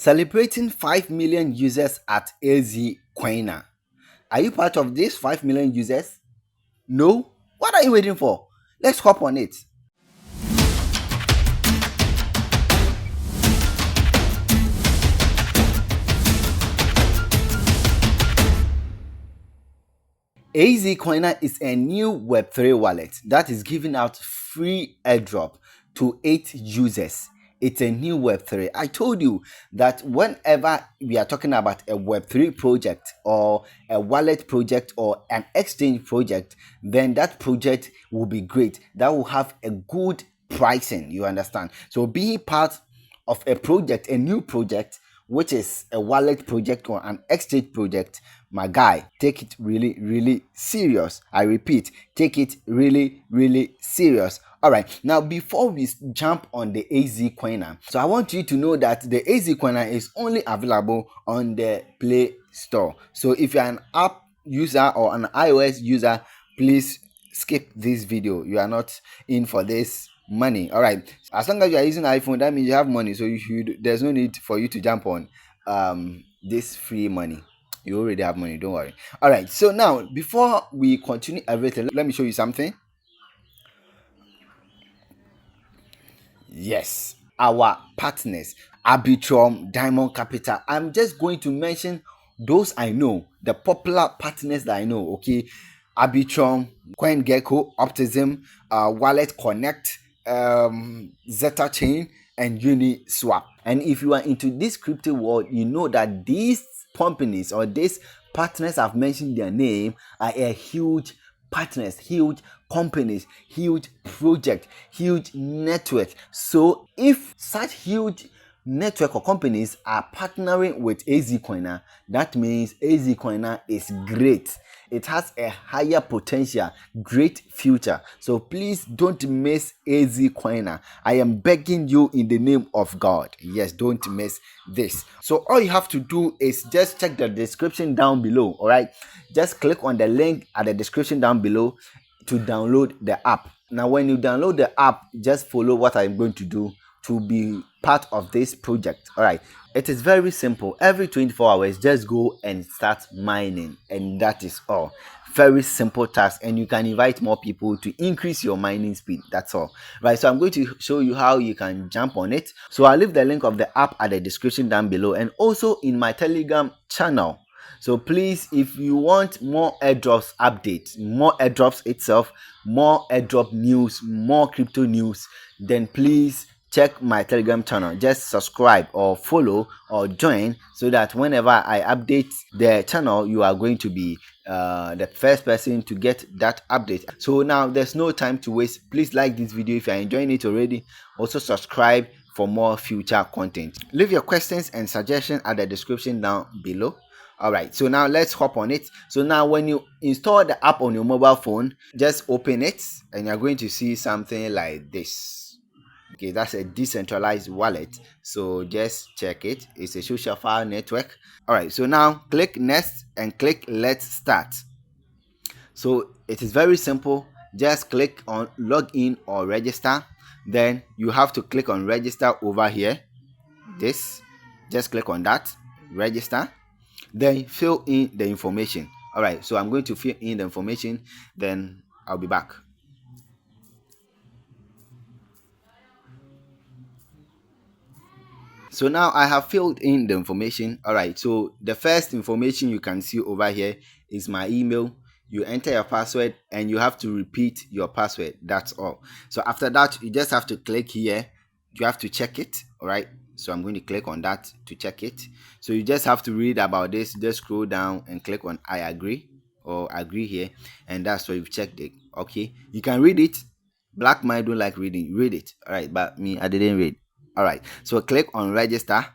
Celebrating 5 million users at AZcoiner. Are you part of these 5 million users? No? What are you waiting for? Let's hop on it. AZcoiner is a new Web3 wallet that is giving out free airdrop to 8 users. It's a new Web3. I told you that whenever we are talking about a Web3 project or a wallet project or an exchange project, then that project will be great. That will have a good pricing, you understand? So being part of a project, a new project, which is a wallet project or an exchange project, my guy, take it really, really serious. I repeat, take it really, really serious. All right, now before we jump on the AZcoiner, so I want you to know that the AZcoiner is only available on the Play Store. So if you're an app user or an iOS user, please skip this video. You are not in for this money. All right, as long as you are using iPhone, that means you have money, so there's no need for you to jump on this free money. You already have money, don't worry. All right, so now before we continue everything, let me show you something. Yes, our partners, Arbitrum, Diamond Capital. I'm just going to mention those I know, the popular partners that I know. Okay, Arbitrum, CoinGecko, Optimism, Wallet Connect, Zeta Chain, and Uniswap. And if you are into this crypto world, you know that these companies or these partners I've mentioned their name are a huge partners, huge companies, huge project, huge network. So if such huge network or companies are partnering with AZcoiner, that means AZcoiner is great. It has a higher potential, great future. So please don't miss AZcoiner. I am begging you in the name of God. Yes, don't miss this. So all you have to do is just check the description down below. All right, just click on the link at the description down below to download the app. Now when you download the app, just follow what I'm going to do to be part of this project. All right, it is very simple. Every 24 hours, just go and start mining, and that is all. Very simple task, and you can invite more people to increase your mining speed. That's all. Right, so I'm going to show you how you can jump on it. So I'll leave the link of the app at the description down below, and also in my Telegram channel. So please, if you want more airdrops updates, more airdrops itself, more airdrop news, more crypto news, then please check my Telegram channel. Just subscribe or follow or join so that whenever I update the channel, you are going to be the first person to get that update. So now there's no time to waste. Please like this video if you're enjoying it already. Also subscribe for more future content. Leave your questions and suggestions at the description down below. All right, so now let's hop on it. So now when you install the app on your mobile phone, just open it and you're going to see something like this. Okay, that's a decentralized wallet. So just check it. It's a social file network. All right, so now click next and click let's start. So it is very simple. Just click on login or register. Then you have to click on register over here. This, just click on that, register. Then fill in the information. All right, so I'm going to fill in the information, then I'll be back. So now I have filled in the information. All right, so the first information you can see over here is my email. You enter your password and you have to repeat your password. That's all. So after that, you just have to click here. You have to check it. All right, so I'm going to click on that to check it. So you just have to read about this. Just scroll down and click on I agree or agree here, and that's where you've checked it. Okay, you can read it. Black mind don't like reading. Read it. All right, but me, I didn't read. All right, so click on register.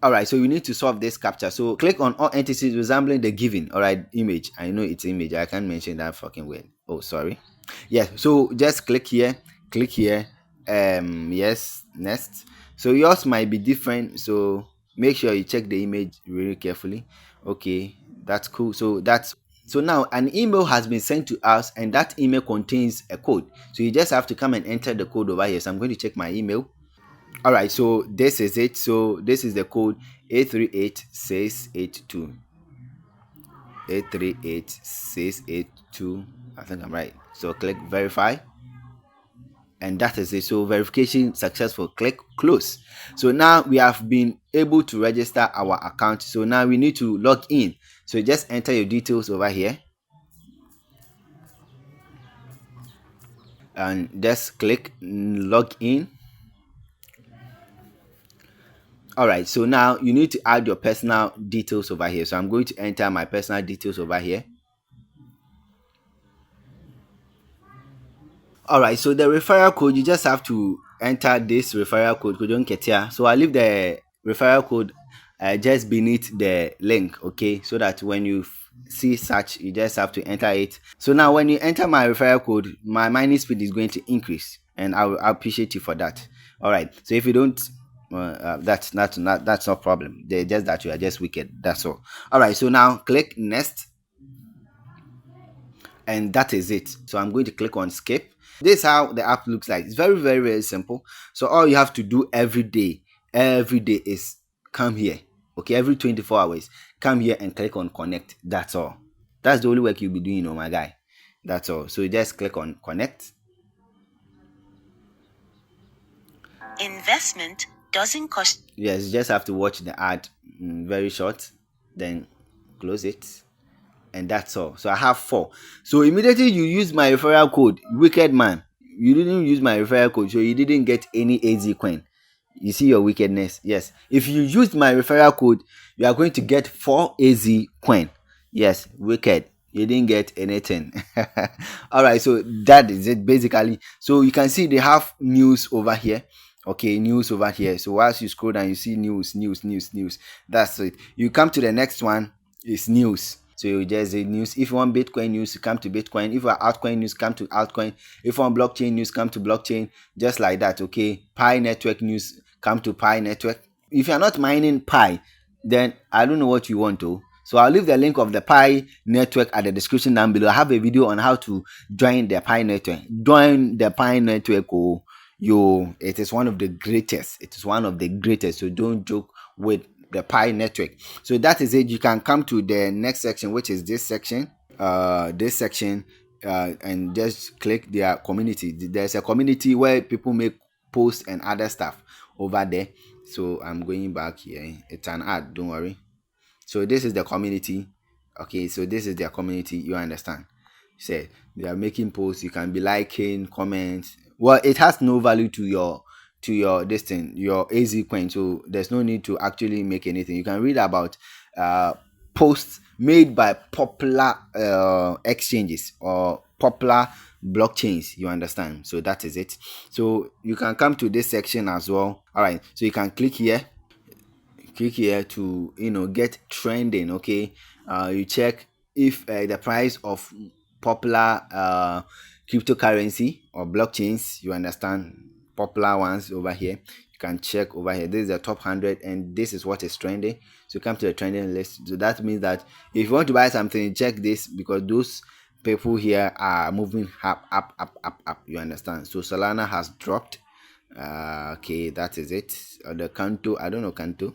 All right, so you need to solve this captcha. So click on all entities resembling the given. All right, image. I know it's image. I can't mention that fucking word. Oh, sorry. Yes, so just click here. Click here. Yes, next. So yours might be different, so make sure you check the image really carefully. Okay, that's cool. So now an email has been sent to us, and that email contains a code. So you just have to come and enter the code over here. So I'm going to check my email. All right, so this is it. So this is the code 838682. 838682. I think I'm right. So click verify, and that is it. So verification successful. Click close. So now we have been able to register our account. So now we need to log in. So just enter your details over here and just click log in. All right, so now you need to add your personal details over here. So I'm going to enter my personal details over here. All right, so the referral code, you just have to enter this referral code, quojonketia. So I leave the referral code just beneath the link, okay, so that when you see such, you just have to enter it. So now when you enter my referral code, my mining speed is going to increase, and I will appreciate you for that. All right, so if you don't, that's no problem. They just that you are just wicked. That's all. All right, so now click next, and that is it. So I'm going to click on skip. This is how the app looks like. It's very, very, very simple. So all you have to do every day is come here. Okay, every 24 hours, come here and click on connect. That's all. That's the only work you'll be doing, oh my guy. That's all. So you just click on connect. Investment doesn't cost. Yes, you just have to watch the ad, very short, then close it, and that's all. So I have 4. So immediately you use my referral code, wicked man. You didn't use my referral code, so you didn't get any AZ coin. You see your wickedness. Yes, if you used my referral code, you are going to get 4 AZ coin. Yes, wicked. You didn't get anything. All right, so that is it basically. So you can see they have news over here. Okay, news over here. So once you scroll down, you see news. That's it. You come to the next one, is news. So you just say news. If you want Bitcoin news, you come to Bitcoin. If you want altcoin news, come to altcoin. If you want blockchain news, come to blockchain. Just like that, okay? Pi network news, come to Pi network. If you're not mining Pi, then I don't know what you want to. So I'll leave the link of the Pi network at the description down below. I have a video on how to join the Pi network. Join the Pi network. Oh, it is one of the greatest. It is one of the greatest. So don't joke with the Pi network. So that is it. You can come to the next section, which is this section. And just click their community. There's a community where people make posts and other stuff over there. So I'm going back here. It's an ad, don't worry. So this is the community. Okay, so this is their community. You understand? Say they are making posts. You can be liking, comments. Well, it has no value to your this thing, your AZ coin. So there's no need to actually make anything. You can read about posts made by popular exchanges or popular blockchains. You understand? So that is it. So you can come to this section as well. All right, so you can click here, to get trending. Okay, you check if the price of popular cryptocurrency or blockchains, you understand, popular ones over here, you can check over here. This is the top 100 and this is what is trending. So come to the trending list. So that means that if you want to buy something, check this, because those people here are moving up, you understand. So Solana has dropped. Okay, that is it. The Kanto, I don't know Kanto.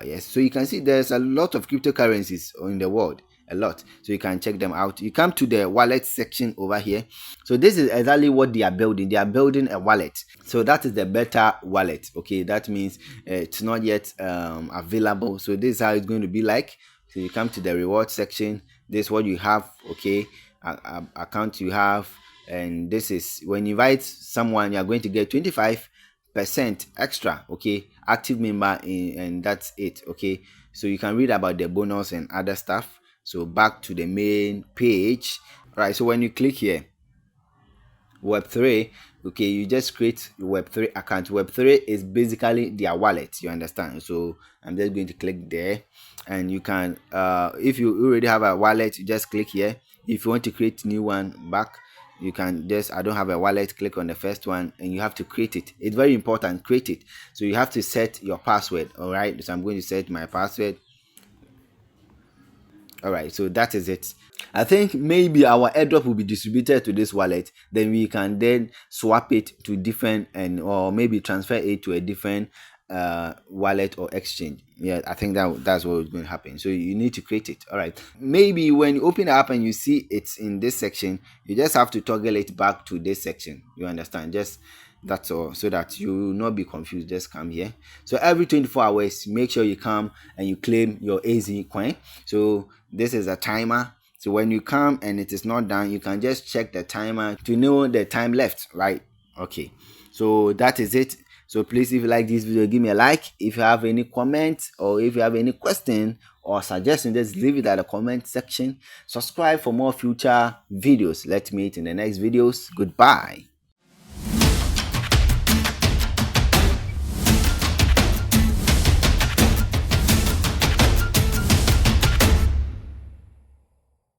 Yes, so you can see there's a lot of cryptocurrencies in the world, a lot. So you can check them out. You come to the wallet section over here. So this is exactly what they are building. They are building a wallet. So that is the beta wallet. Okay, that means it's not yet available. So this is how it's going to be like. So you come to the reward section. This is what you have. Okay, account you have, and this is when you invite someone, you are going to get 25% extra. Okay, active member and that's it. Okay, so you can read about the bonus and other stuff. So back to the main page. All right, so when you click here, Web3, okay, you just create your Web3 account. Web3 is basically their wallet, you understand. So I'm just going to click there, and you can if you already have a wallet, you just click here. If you want to create new one, back, you can just, I don't have a wallet, click on the first one, and you have to create it. It's very important, create it. So you have to set your password. All right, so I'm going to set my password. All right, so that is it. I think maybe our airdrop will be distributed to this wallet. Then we can then swap it to different, and or maybe transfer it to a different wallet or exchange. Yeah, I think that's what is going to happen. So you need to create it. All right. Maybe when you open the app and you see it's in this section, you just have to toggle it back to this section. You understand? Just that's all, so that you will not be confused. Just come here. So every 24 hours, make sure you come and you claim your AZ coin. So this is a timer. So when you come and it is not done, you can just check the timer to know the time left, right? Okay. So that is it. So please, if you like this video, give me a like. If you have any comments or if you have any question or suggestion, just leave it at the comment section. Subscribe for more future videos. Let's meet in the next videos. Goodbye.